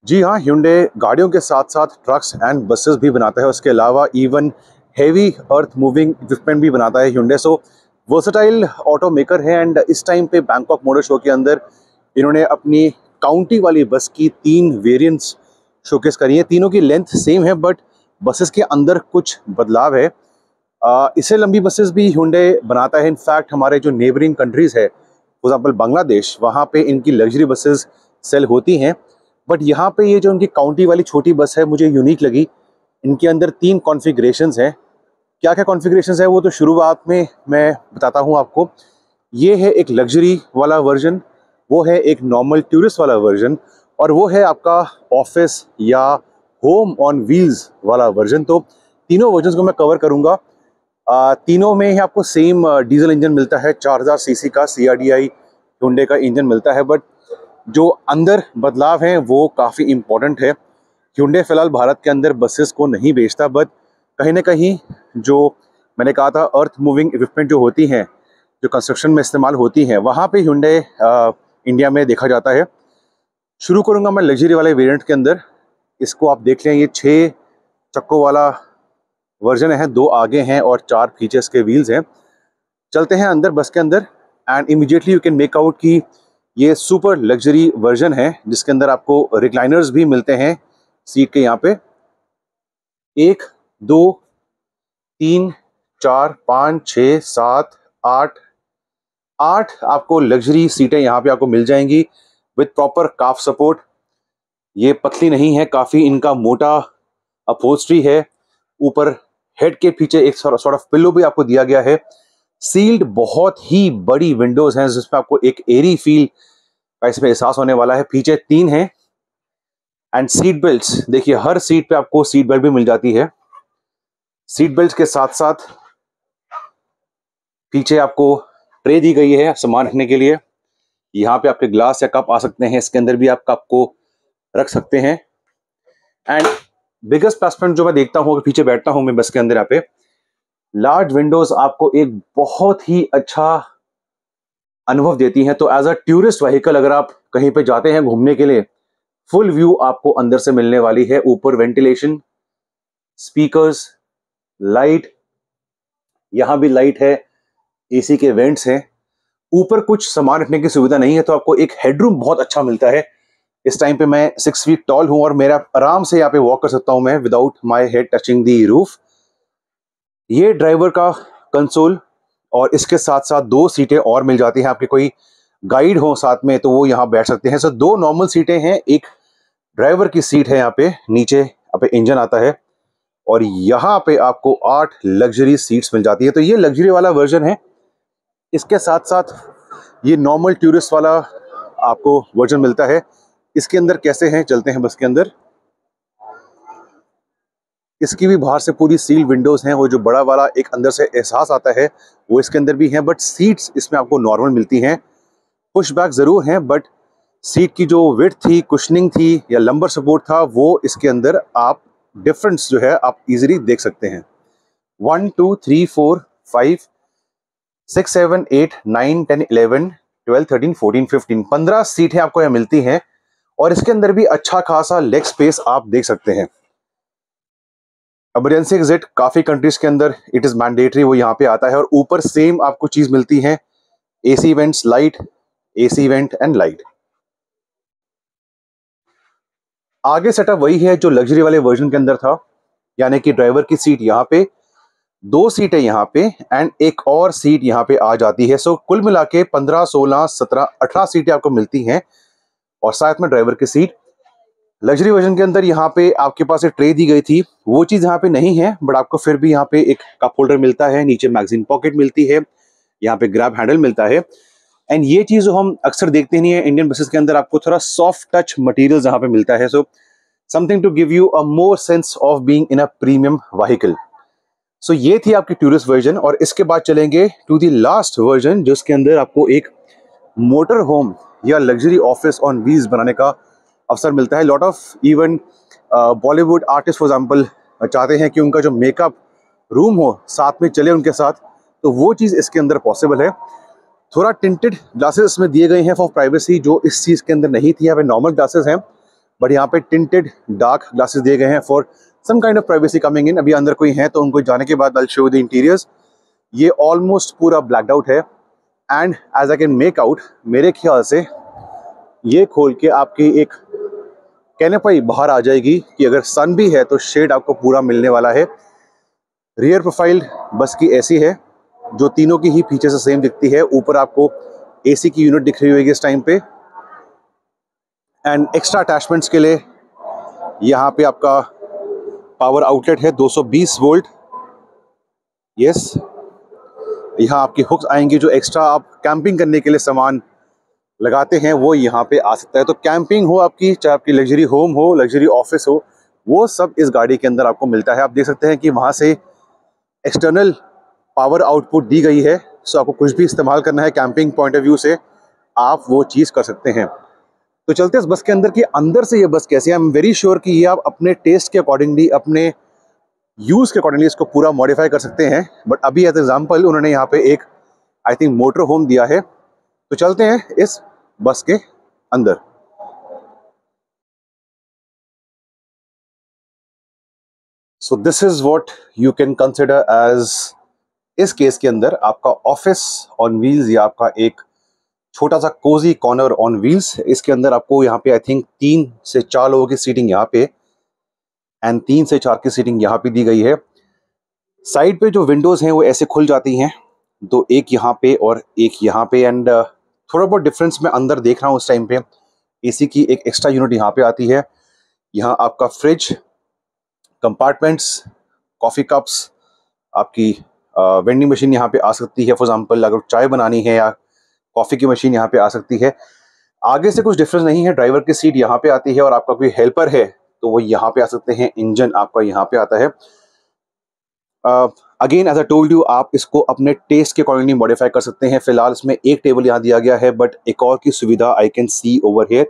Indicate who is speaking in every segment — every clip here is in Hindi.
Speaker 1: जी हाँ, hyundai गाड़ियों के साथ साथ ट्रक्स एंड बसेस भी बनाता है। उसके अलावा even heavy earth moving equipment भी बनाता है hyundai। सो वर्सेटाइल ऑटो मेकर है। एंड इस टाइम पे बैंकॉक मोटर शो के अंदर इन्होंने अपनी काउंटी वाली बस की 3 वेरिएंट्स शोकेस करी है। तीनों की लेंथ सेम है बट बसेस के अंदर कुछ बदलाव है। इससे लंबी बसेस भी hyundai बनाता है। इनफैक्ट हमारे जो नेबरिंग कंट्रीज़ है, फॉर एग्जाम्पल बांग्लादेश, वहाँ पे इनकी लग्जरी बसेस सेल होती हैं। बट यहाँ पे ये जो इनकी काउंटी वाली छोटी बस है मुझे यूनिक लगी। इनके अंदर 3 कॉन्फ़िगरेशंस हैं। क्या क्या कॉन्फ़िगरेशंस है वो तो शुरुआत में मैं बताता हूँ आपको। ये है एक लग्जरी वाला वर्जन, वो है एक नॉर्मल टूरिस्ट वाला वर्जन, और वो है आपका ऑफिस या होम ऑन व्हील्स वाला वर्जन। तो तीनों वर्जन्स को मैं कवर करूँगा। तीनों में ही आपको सेम डीजल इंजन मिलता है। 4000 सीसी का CRDI hyundai का इंजन मिलता है। बट जो अंदर बदलाव हैं वो काफ़ी इम्पोर्टेंट है। hyundai फिलहाल भारत के अंदर बसेस को नहीं बेचता, बट कहीं ना कहीं जो मैंने कहा था अर्थ मूविंग इक्विपमेंट जो होती हैं, जो कंस्ट्रक्शन में इस्तेमाल होती हैं, वहाँ पे hyundai इंडिया में देखा जाता है। शुरू करूँगा मैं लग्जरी वाले वेरिएंट के अंदर। इसको आप देख लें, ये 6 चक्कों वाला वर्जन है। 2 आगे हैं और 4 पीछे इसके व्हील्स हैं। चलते हैं अंदर बस के अंदर and immediately you can make out कि ये सुपर लग्जरी वर्जन है, जिसके अंदर आपको रिक्लाइनर्स भी मिलते हैं सीट के। यहाँ पे 1 2 3 4 5 6 7 8 आपको लग्जरी सीटें यहाँ पे आपको मिल जाएंगी विद प्रॉपर काफ सपोर्ट। ये पतली नहीं है, काफ़ी इनका मोटा अपहोल्स्ट्री है। ऊपर हेड के पीछे एक सॉर्ट ऑफ पिलो भी आपको दिया गया है। सील्ड बहुत ही बड़ी विंडोज हैं जिसमें आपको एक एरी फील का इसमें एहसास होने वाला है। पीछे 3 हैं। एंड सीट बेल्ट्स देखिए, हर सीट पे आपको सीट बेल्ट भी मिल जाती है। सीट बेल्ट के साथ साथ पीछे आपको ट्रे दी गई है सामान रखने के लिए। यहाँ पे आपके ग्लास या कप आ सकते हैं, इसके अंदर भी आप कप को रख सकते हैं। एंड बिगेस्ट प्लस पॉइंट जो मैं देखता हूँ, पीछे बैठता हूँ मैं बस के अंदर, यहाँ पे लार्ज विंडोज आपको एक बहुत ही अच्छा अनुभव देती हैं। तो एज अ टूरिस्ट व्हीकल अगर आप कहीं पे जाते हैं घूमने के लिए, फुल व्यू आपको अंदर से मिलने वाली है। ऊपर वेंटिलेशन, स्पीकर्स, लाइट, यहां भी लाइट है, एसी के वेंट्स हैं। ऊपर कुछ सामान रखने की सुविधा नहीं है, तो आपको एक हेडरूम बहुत अच्छा मिलता है। इस टाइम पे मैं 6 फीट टॉल हूं और मेरा आराम से यहाँ पे वॉक कर सकता हूं मैं without my head touching the roof. ये ड्राइवर का कंसोल, और इसके साथ साथ 2 सीटें और मिल जाती हैं। आपके कोई गाइड हो साथ में तो वो यहाँ बैठ सकते हैं। सो 2 नॉर्मल सीटें हैं, एक ड्राइवर की सीट है। यहाँ पे नीचे यहाँ पे इंजन आता है और यहाँ पे आपको 8 लग्जरी सीट्स मिल जाती है। तो ये लग्जरी वाला वर्जन है। इसके साथ साथ ये नॉर्मल टूरिस्ट वाला आपको वर्जन मिलता है। इसके अंदर कैसे हैं, चलते हैं बस के अंदर। इसकी भी बाहर से पूरी सील विंडोज हैं। वो जो बड़ा वाला एक अंदर से एहसास आता है वो इसके अंदर भी है, बट सीट्स इसमें आपको नॉर्मल मिलती हैं। पुश बैक जरूर हैं, बट सीट की जो विड्थ थी, कुशनिंग थी या लंबर सपोर्ट था, वो इसके अंदर आप डिफरेंस जो है आप इजीली देख सकते हैं। 1 2 3 4 5 6 7 8 9 10 11 12 13 14 15 15 सीटें आपको यहाँ मिलती हैं। और इसके अंदर भी अच्छा खासा लेग स्पेस आप देख सकते हैं। इमरजेंसी एग्जिट काफी कंट्रीज के अंदर इट इज मैंडेटरी, वो यहाँ पे आता है। और ऊपर सेम आपको चीज मिलती है, AC vents, light, AC vent and light. आगे सेटअप वही है जो लग्जरी वाले वर्जन के अंदर था, यानी कि ड्राइवर की सीट यहाँ पे, 2 सीटें यहाँ पे एंड एक और सीट यहाँ पे आ जाती है। सो कुल मिला के 15 16 17 18 सीटें आपको मिलती हैं और साथ में ड्राइवर की सीट। लग्जरी वर्जन के अंदर यहाँ पे आपके पास एक ट्रे दी गई थी, वो चीज़ यहाँ पे नहीं है, बट आपको फिर भी यहाँ पे एक कप होल्डर मिलता है, नीचे मैगजीन पॉकेट मिलती है, यहाँ पे ग्रैब हैंडल मिलता है। एंड ये चीज़ जो हम अक्सर देखते नहीं है इंडियन बसेस के अंदर, आपको थोड़ा सॉफ्ट टच मटेरियल यहाँ पे मिलता है। So something to give you a more sense of being in a premium vehicle. So ये थी आपकी टूरिस्ट वर्जन। और इसके बाद चलेंगे टू द लास्ट वर्जन, जिसके अंदर आपको एक मोटर होम या लग्जरी ऑफिस ऑन व्हील्स बनाने का अवसर मिलता है। Lot of even Bollywood artist for example चाहते हैं कि उनका जो मेकअप रूम हो साथ में चले उनके साथ, तो वो चीज़ इसके अंदर पॉसिबल है। थोड़ा टिंटेड ग्लासेस इसमें दिए गए हैं फॉर प्राइवेसी, जो इस चीज़ के अंदर नहीं थी। यहाँ पे नॉर्मल ग्लासेस हैं, बट यहाँ पे टिंटेड डार्क ग्लासेस दिए गए हैं for some kind of privacy coming in. अभी अंदर कोई है तो उनको जाने के बाद I will show the interiors. ये ऑलमोस्ट पूरा ब्लैक्ड आउट है and as I can make out, मेरे ख्याल से ये खोल के आपकी एक कैनोपी बाहर आ जाएगी कि अगर सन भी है तो शेड आपको पूरा मिलने वाला है। रियर प्रोफाइल बस की ऐसी है जो तीनों की ही पीछे से सेम दिखती है। ऊपर आपको एसी की यूनिट दिख रही होगी इस टाइम पे एंड एक्स्ट्रा अटैचमेंट्स के लिए यहाँ पे आपका पावर आउटलेट है 220 वोल्ट। यस, यहाँ आपकी हुक्स आएंगी जो एक्स्ट्रा आप कैंपिंग करने के लिए सामान लगाते हैं वो यहाँ पे आ सकता है। तो कैंपिंग हो आपकी, चाहे आपकी लग्जरी होम हो, लग्जरी ऑफिस हो, वो सब इस गाड़ी के अंदर आपको मिलता है। आप देख सकते हैं कि वहाँ से एक्सटर्नल पावर आउटपुट दी गई है। सो आपको कुछ भी इस्तेमाल करना है कैंपिंग पॉइंट ऑफ व्यू से, आप वो चीज़ कर सकते हैं। तो चलते हैं इस बस के अंदर कि अंदर से ये बस कैसी है। आई एम वेरी श्योर कि ये आप अपने टेस्ट के अकॉर्डिंगली, अपने यूज़ के अकॉर्डिंगली इसको पूरा मॉडिफाई कर सकते हैं। बट अभी एज एग्जाम्पल उन्होंने यहाँ पे एक आई थिंक मोटर होम दिया है। तो चलते हैं इस बस के अंदर। So this is what you can consider as, इस केस के अंदर आपका ऑफिस ऑन व्हील्स या आपका एक छोटा सा कोजी कॉर्नर ऑन व्हील्स। इसके अंदर आपको यहाँ पे आई थिंक 3 से 4 लोगों की सीटिंग यहाँ पे एंड 3 से 4 की सीटिंग यहाँ पे दी गई है। साइड पे जो विंडोज हैं वो ऐसे खुल जाती हैं, तो एक यहाँ पे और एक यहाँ पे एंड थोड़ा बहुत डिफरेंस मैं अंदर देख रहा हूँ। उस टाइम पे एसी की एक एक्स्ट्रा यूनिट यहाँ पे आती है। यहाँ आपका फ्रिज, कंपार्टमेंट्स, कॉफ़ी कप्स, आपकी वेंडिंग मशीन यहाँ पे आ सकती है। फॉर एग्जांपल अगर चाय बनानी है या कॉफ़ी की मशीन यहाँ पे आ सकती है। आगे से कुछ डिफरेंस नहीं है। ड्राइवर की सीट यहाँ पे आती है और आपका कोई हेल्पर है तो वो यहाँ पे आ सकते हैं। इंजन आपका यहाँ पे आता है। Again as I told you, आप इसको अपने टेस्ट के अकॉर्डिंगली मॉडिफाई कर सकते हैं। फिलहाल इसमें एक टेबल यहाँ दिया गया है, बट एक और की सुविधा I can see over here.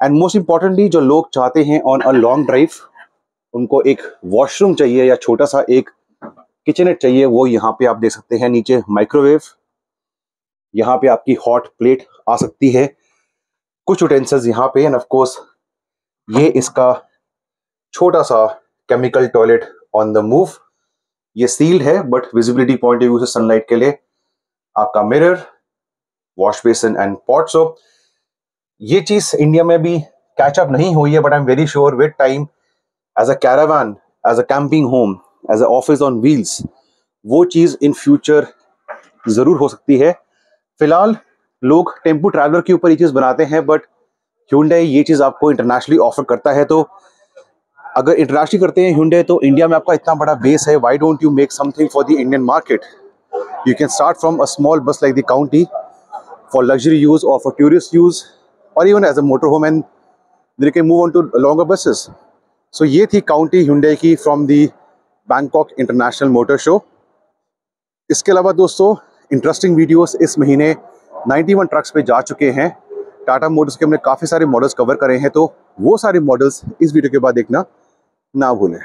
Speaker 1: And most importantly जो लोग चाहते हैं ऑन अ लॉन्ग ड्राइव, उनको एक वॉशरूम चाहिए या छोटा सा एक किचननेट चाहिए, वो यहाँ पे आप देख सकते हैं। नीचे माइक्रोवेव, यहाँ पे आपकी हॉट प्लेट आ सकती है, कुछ यूटेंसिल्स यहाँ पे एंड ऑफ कोर्स ये इसका छोटा सा chemical toilet on the move. ये सील्ड है but visibility point of view से सनलाइट के लिए आपका mirror, wash basin and pot. So ये चीज इंडिया में भी कैचअप नहीं हुई है, but I am very sure with time as a caravan, as a camping home, as a office on wheels, वो चीज इन फ्यूचर जरूर हो सकती है। फिलहाल लोग टेम्पो ट्रैवलर के ऊपर ये चीज बनाते हैं, बट Hyundai ये चीज आपको इंटरनेशनली ऑफर करता है। तो अगर इंटरनेशनली करते हैं Hyundai, तो इंडिया में आपका इतना बड़ा बेस है, why don't you make something for the Indian market? You can start from a small bus like the County for luxury use or for tourist use, or even as a motorhome, and then you can move on to longer buses. So ये थी County Hyundai की from the Bangkok International Motor Show। इसके अलावा दोस्तों इंटरेस्टिंग वीडियोस इस महीने 91 ट्रक्स पे जा चुके हैं। टाटा मोटर्स के हमने काफ़ी सारे मॉडल्स कवर करे हैं, तो वो सारे मॉडल्स इस वीडियो के बाद देखना ना भूलें।